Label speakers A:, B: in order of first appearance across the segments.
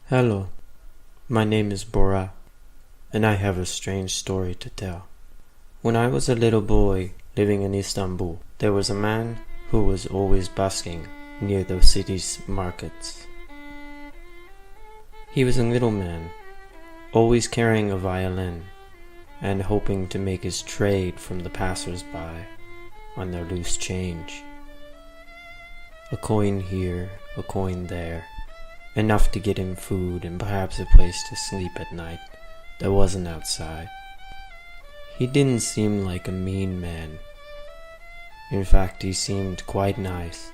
A: Hello, my name is Bora, and I have a strange story to tell. When I was a little boy living in Istanbul, there was a man who was always busking near the city's markets. He was a little man, always carrying a violin and hoping to make his trade from the passers-by on their loose change. A coin here, a coin there, enough to get him food and perhaps a place to sleep at night that wasn't outside. He didn't seem like a mean man. In fact, he seemed quite nice.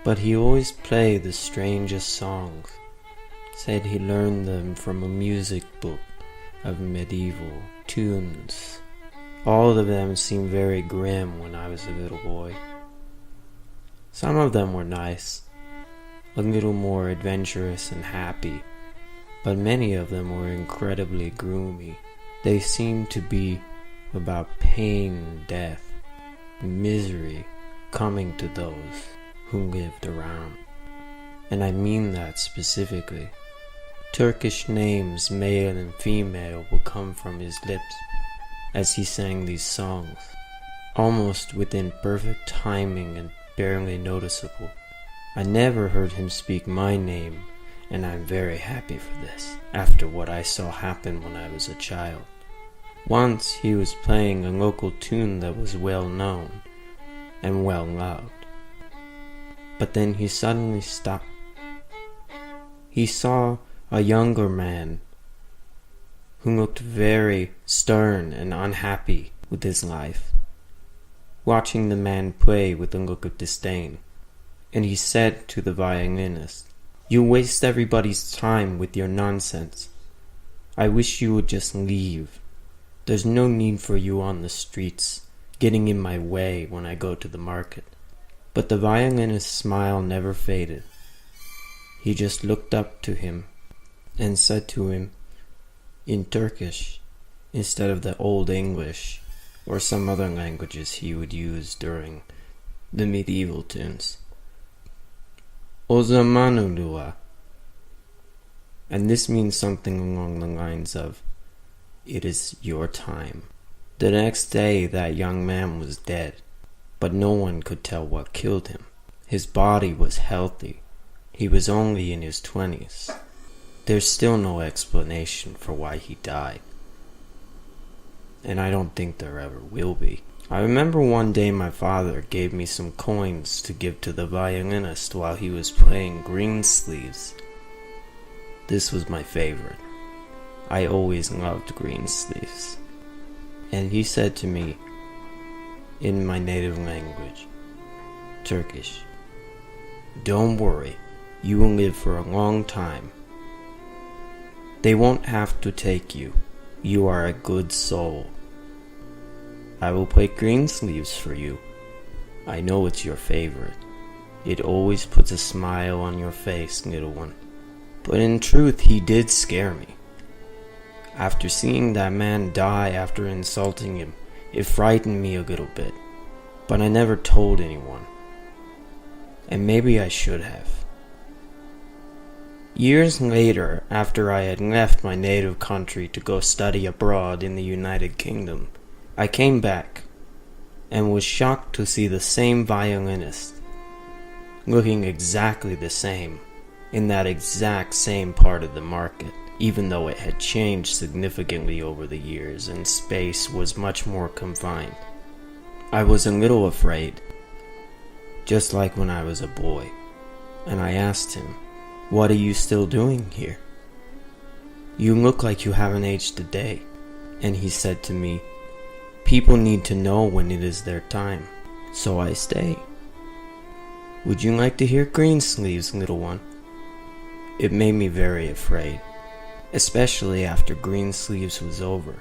A: But he always played the strangest songs. Said he learned them from a music book of medieval tunes. All of them seemed very grim when I was a little boy. Some of them were nice, a little more adventurous and happy, but many of them were incredibly gloomy. They seemed to be about pain, death, misery coming to those who lived around. And I mean that specifically. Turkish names, male and female, would come from his lips as he sang these songs, almost within perfect timing and barely noticeable. I never heard him speak my name, and I'm very happy for this, after what I saw happen when I was a child. Once he was playing a local tune that was well known and well loved, but then he suddenly stopped. He saw a younger man who looked very stern and unhappy with his life, watching the man play with a look of disdain. And he said to the violinist, "You waste everybody's time with your nonsense. I wish you would just leave. There's no need for you on the streets, getting in my way when I go to the market." But the violinist's smile never faded. He just looked up to him and said to him in Turkish, instead of the Old English or some other languages he would use during the medieval tunes, "O zamanı dua." And this means something along the lines of, "It is your time." The next day that young man was dead, but no one could tell what killed him. His body was healthy. He was only in his 20s. There's still no explanation for why he died, and I don't think there ever will be. I remember one day my father gave me some coins to give to the violinist while he was playing Greensleeves. This was my favorite. I always loved Greensleeves. And he said to me, in my native language, Turkish, "Don't worry, you will live for a long time. They won't have to take you. You are a good soul. I will play Greensleeves for you. I know it's your favorite. It always puts a smile on your face, little one." But in truth, he did scare me. After seeing that man die after insulting him, it frightened me a little bit. But I never told anyone. And maybe I should have. Years later, after I had left my native country to go study abroad in the United Kingdom, I came back and was shocked to see the same violinist, looking exactly the same, in that exact same part of the market, even though it had changed significantly over the years and space was much more confined. I was a little afraid, just like when I was a boy, and I asked him, "What are you still doing here? You look like you haven't aged a day." And he said to me, "People need to know when it is their time, so I stay. Would you like to hear Greensleeves, little one?" It made me very afraid, especially after Greensleeves was over,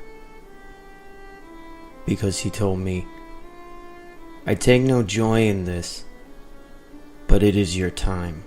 A: because he told me, "I take no joy in this, but it is your time.